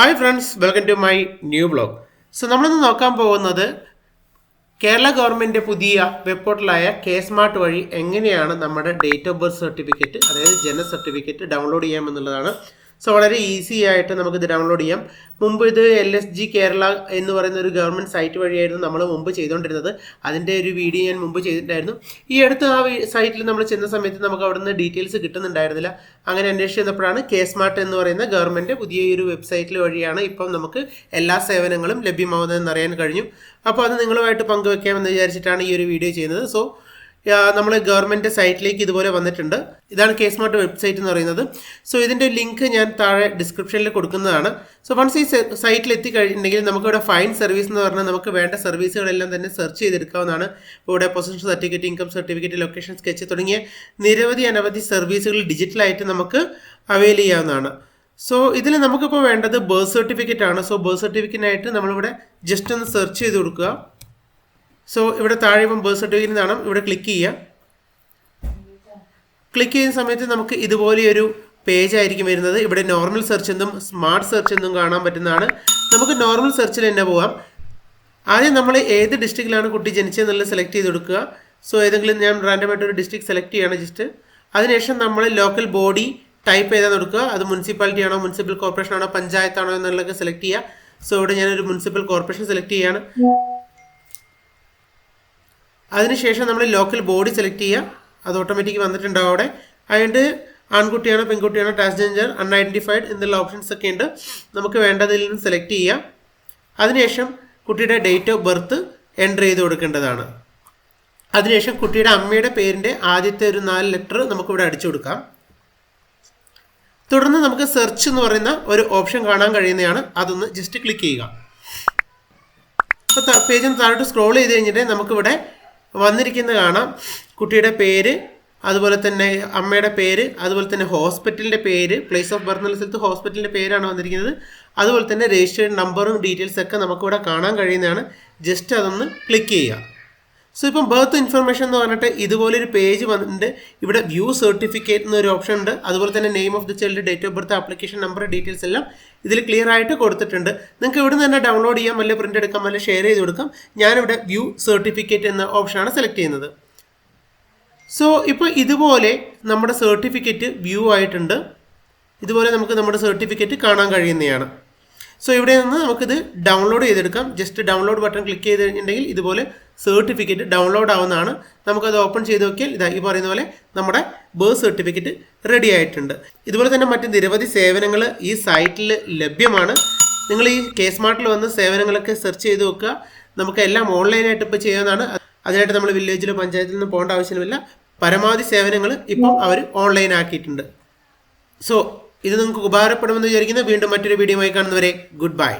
Hi friends, welcome to my new blog. So നമ്മളിന്ന് നോക്കാൻ പോകുന്നത് കേരള ഗവൺമെൻറ് പുതിയ വെബ് പോർട്ടലായ കെ സ്മാർട്ട് വഴി എങ്ങനെയാണ് നമ്മുടെ ഡേറ്റ് ഓഫ് ബർത്ത് സർട്ടിഫിക്കറ്റ്, അതായത് ജനന സർട്ടിഫിക്കറ്റ് ഡൗൺലോഡ് ചെയ്യാമെന്നുള്ളതാണ്. സോ വളരെ ഈസി ആയിട്ട് നമുക്കിത് ഡൗൺലോഡ് ചെയ്യാം. മുമ്പ് ഇത് LSG കേരള എന്ന് പറയുന്ന ഒരു ഗവൺമെൻറ് സൈറ്റ് വഴിയായിരുന്നു നമ്മൾ മുമ്പ് ചെയ്തുകൊണ്ടിരുന്നത്. അതിൻ്റെ ഒരു വീഡിയോ ഞാൻ മുമ്പ് ചെയ്തിട്ടുണ്ടായിരുന്നു. ഈ അടുത്ത് ആ സൈറ്റിൽ നമ്മൾ ചെന്ന സമയത്ത് നമുക്ക് അവിടെ നിന്ന് ഡീറ്റെയിൽസ് കിട്ടുന്നുണ്ടായിരുന്നില്ല. അങ്ങനെ അന്വേഷിച്ച് ചെന്നപ്പോഴാണ് കെ സ്മാർട്ട് എന്ന് പറയുന്ന ഗവൺമെൻറ് പുതിയ ഒരു വെബ്സൈറ്റിൽ വഴിയാണ് ഇപ്പം നമുക്ക് എല്ലാ സേവനങ്ങളും ലഭ്യമാവുന്നതെന്ന് അറിയാൻ കഴിഞ്ഞു. അപ്പോൾ അത് നിങ്ങളുമായിട്ട് പങ്കുവെക്കാമെന്ന് വിചാരിച്ചിട്ടാണ് ഈ ഒരു വീഡിയോ ചെയ്യുന്നത്. സോ നമ്മൾ ഗവൺമെൻറ് സൈറ്റിലേക്ക് ഇതുപോലെ വന്നിട്ടുണ്ട്. ഇതാണ് കെ സ്മാർട്ട് വെബ്സൈറ്റ് എന്ന് പറയുന്നത്. സോ ഇതിൻ്റെ ലിങ്ക് ഞാൻ താഴെ ഡിസ്ക്രിപ്ഷനിൽ കൊടുക്കുന്നതാണ്. സോ വൺസ് ഈ സൈറ്റിൽ എത്തിക്കഴിഞ്ഞിട്ടുണ്ടെങ്കിൽ നമുക്കിവിടെ ഫൈൻ സർവീസ് എന്ന് പറഞ്ഞാൽ നമുക്ക് വേണ്ട സർവീസുകളെല്ലാം തന്നെ സെർച്ച് ചെയ്തെടുക്കാവുന്നതാണ്. ഇവിടെ position certificate, income certificate, location sketch തുടങ്ങിയ അനവധി സർവീസുകൾ ഡിജിറ്റലായിട്ട് നമുക്ക് അവൈൽ ചെയ്യാവുന്നതാണ്. സോ ഇതിൽ നമുക്കിപ്പോൾ വേണ്ടത് ബർത്ത് സർട്ടിഫിക്കറ്റ് ആണ്. സോ ബർത്ത് സർട്ടിഫിക്കറ്റിനായിട്ട് നമ്മളിവിടെ ജസ്റ്റ് ഒന്ന് സെർച്ച് ചെയ്ത് കൊടുക്കുക. സോ ഇവിടെ താഴെ ഇപ്പം ബർത്ത് സർട്ടിഫിക്കറ്റ് എന്നാണ്, ഇവിടെ ക്ലിക്ക് ചെയ്യുക. ക്ലിക്ക് ചെയ്യുന്ന സമയത്ത് നമുക്ക് ഇതുപോലെയൊരു പേജ് ആയിരിക്കും വരുന്നത്. ഇവിടെ നോർമൽ സെർച്ച് എന്നും സ്മാർട്ട് സെർച്ച് എന്നും കാണാൻ പറ്റുന്നതാണ്. നമുക്ക് നോർമൽ സെർച്ചിൽ തന്നെ പോകാം. ആദ്യം നമ്മൾ ഏത് ഡിസ്ട്രിക്റ്റിലാണ് കുട്ടി ജനിച്ചതെന്നുള്ളത് സെലക്ട് ചെയ്ത് കൊടുക്കുക. സോ ഏതെങ്കിലും ഞാൻ റാൻഡമായിട്ട് ഒരു ഡിസ്ട്രിക്ട് സെലക്ട് ചെയ്യുകയാണ് ജസ്റ്റ്. അതിനുശേഷം നമ്മൾ ലോക്കൽ ബോഡി ടൈപ്പ് ചെയ്താൽ കൊടുക്കുക. അത് മുനിസിപ്പാലിറ്റി ആണോ, മുനിസിപ്പൽ കോർപ്പറേഷൻ ആണോ, പഞ്ചായത്താണോ എന്നുള്ളതൊക്കെ സെലക്ട് ചെയ്യുക. സോ ഇവിടെ ഞാനൊരു മുനിസിപ്പൽ കോർപ്പറേഷൻ സെലക്ട് ചെയ്യുകയാണ്. അതിനുശേഷം നമ്മൾ ലോക്കൽ ബോഡി സെലക്ട് ചെയ്യുക. അത് ഓട്ടോമാറ്റിക് വന്നിട്ടുണ്ടാവും അവിടെ. അതിൻ്റെ ആൺകുട്ടിയാണോ പെൺകുട്ടിയാണോ, ട്രാൻസ്ജെൻഡർ, അൺഐഡൻറ്റിഫൈഡ് എന്നുള്ള ഓപ്ഷൻസ് ഒക്കെ ഉണ്ട്. നമുക്ക് വേണ്ടതിൽ നിന്ന് സെലക്ട് ചെയ്യുക. അതിനുശേഷം കുട്ടിയുടെ ഡേറ്റ് ഓഫ് ബർത്ത് എൻ്റർ ചെയ്ത് കൊടുക്കേണ്ടതാണ്. അതിനുശേഷം കുട്ടിയുടെ അമ്മയുടെ പേരിൻ്റെ ആദ്യത്തെ ഒരു 4 ലെറ്റർ നമുക്കിവിടെ അടിച്ചു കൊടുക്കാം. തുടർന്ന് നമുക്ക് സെർച്ച് എന്ന് പറയുന്ന ഒരു ഓപ്ഷൻ കാണാൻ കഴിയുന്നതാണ്. അതൊന്ന് ജസ്റ്റ് ക്ലിക്ക് ചെയ്യുക. അപ്പോൾ പേജിന് താഴോട്ട് സ്ക്രോൾ ചെയ്ത് കഴിഞ്ഞിട്ട് നമുക്കിവിടെ വന്നിരിക്കുന്നത് കാണാം. കുട്ടിയുടെ പേര്, അതുപോലെ തന്നെ അമ്മയുടെ പേര്, അതുപോലെ തന്നെ ഹോസ്പിറ്റലിൻ്റെ പേര്, പ്ലേസ് ഓഫ് ബർത്ത് എന്നുള്ള സ്ഥലത്ത് ഹോസ്പിറ്റലിൻ്റെ പേരാണ് വന്നിരിക്കുന്നത്. അതുപോലെ തന്നെ രജിസ്റ്റേർഡ് നമ്പറും ഡീറ്റെയിൽസൊക്കെ നമുക്കിവിടെ കാണാൻ കഴിയുന്നതാണ്. ജസ്റ്റ് അതൊന്ന് ക്ലിക്ക് ചെയ്യുക. സോ ഇപ്പം ബർത്ത് ഇൻഫർമേഷൻ എന്ന് പറഞ്ഞിട്ട് ഇതുപോലൊരു പേജ് വന്നിട്ടുണ്ട്. ഇവിടെ വ്യൂ സർട്ടിഫിക്കറ്റ് എന്നൊരു ഓപ്ഷൻ ഉണ്ട്. അതുപോലെ തന്നെ name of the child, date of birth, application number, details എല്ലാം ഇതിൽ ക്ലിയർ ആയിട്ട് കൊടുത്തിട്ടുണ്ട്. നിങ്ങൾക്ക് ഇവിടെ നിന്ന് തന്നെ ഡൗൺലോഡ് ചെയ്യാം, അല്ലെങ്കിൽ പ്രിൻ്റ് എടുക്കാം, അല്ലെങ്കിൽ ഷെയർ ചെയ്ത് കൊടുക്കാം. ഞാനിവിടെ വ്യൂ സർട്ടിഫിക്കറ്റ് എന്ന ഓപ്ഷനാണ് സെലക്ട് ചെയ്യുന്നത്. സോ ഇപ്പോൾ ഇതുപോലെ നമ്മുടെ സർട്ടിഫിക്കറ്റ് വ്യൂ ആയിട്ടുണ്ട്. ഇതുപോലെ നമുക്ക് നമ്മുടെ സർട്ടിഫിക്കറ്റ് കാണാൻ കഴിയുന്നതാണ്. സോ ഇവിടെ നിന്ന് നമുക്കിത് ഡൗൺലോഡ് ചെയ്തെടുക്കാം. ജസ്റ്റ് ഡൗൺലോഡ് ബട്ടൺ ക്ലിക്ക് ചെയ്ത് കഴിഞ്ഞിട്ടുണ്ടെങ്കിൽ ഇതുപോലെ സർട്ടിഫിക്കറ്റ് ഡൗൺലോഡ് ആവുന്നതാണ്. നമുക്കത് ഓപ്പൺ ചെയ്ത് നോക്കിയാൽ ഇതാ ഈ പറയുന്ന പോലെ നമ്മുടെ ബർത്ത് സർട്ടിഫിക്കറ്റ് റെഡി ആയിട്ടുണ്ട്. ഇതുപോലെ തന്നെ മറ്റ് നിരവധി സേവനങ്ങൾ ഈ സൈറ്റിൽ ലഭ്യമാണ്. നിങ്ങൾ ഈ കെ സ്മാർട്ടിൽ വന്ന് സേവനങ്ങളൊക്കെ സെർച്ച് ചെയ്ത് നോക്കുക. നമുക്ക് എല്ലാം ഓൺലൈനായിട്ട് ഇപ്പോൾ ചെയ്യാവുന്നതാണ്. അതിനായിട്ട് നമ്മൾ വില്ലേജിലോ പഞ്ചായത്തിൽ നിന്ന് പോകേണ്ട ആവശ്യമില്ല. പരമാവധി സേവനങ്ങൾ ഇപ്പം അവർ ഓൺലൈൻ ആക്കിയിട്ടുണ്ട്. സോ ഇത് നിങ്ങൾക്ക് ഉപകാരപ്പെടുമെന്ന് വിചാരിക്കുന്നു. വീണ്ടും മറ്റൊരു വീഡിയോയുമായി കാണുന്നവരെ ഗുഡ് ബൈ.